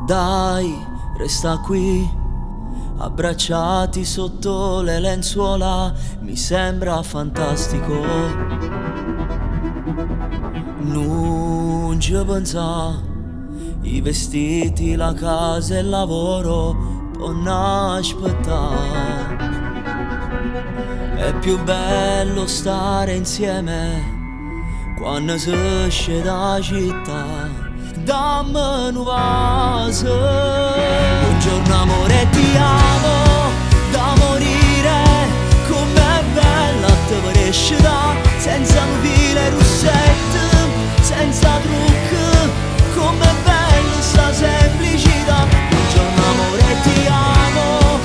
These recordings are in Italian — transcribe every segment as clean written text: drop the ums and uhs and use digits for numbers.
Dai, resta qui, abbracciati sotto le lenzuola, mi sembra fantastico. Non ci pensa, i vestiti, la casa e il lavoro, non aspettare. È più bello stare insieme quando si esce da città. Dammi un vaso. Buongiorno amore, ti amo da morire. Com'è bella te crescita, senza nuvole rossette, senza trucchi. Com'è bella sta semplicità. Buongiorno amore, ti amo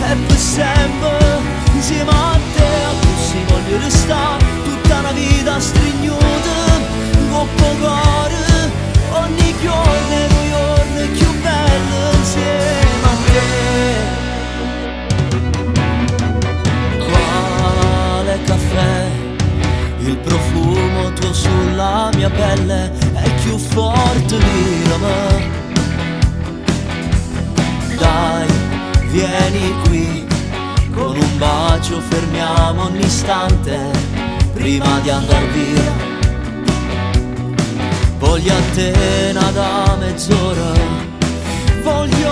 e per sempre insieme a te. Così voglio restare tutta una vita stringnuta, con poco cuore. Ogni giorno è un giorno più bello insieme a te. Quale caffè, il profumo tuo sulla mia pelle è più forte di me. Dai, vieni qui, con un bacio fermiamo ogni istante prima di andar via. Voglio a te da mezz'ora, voglio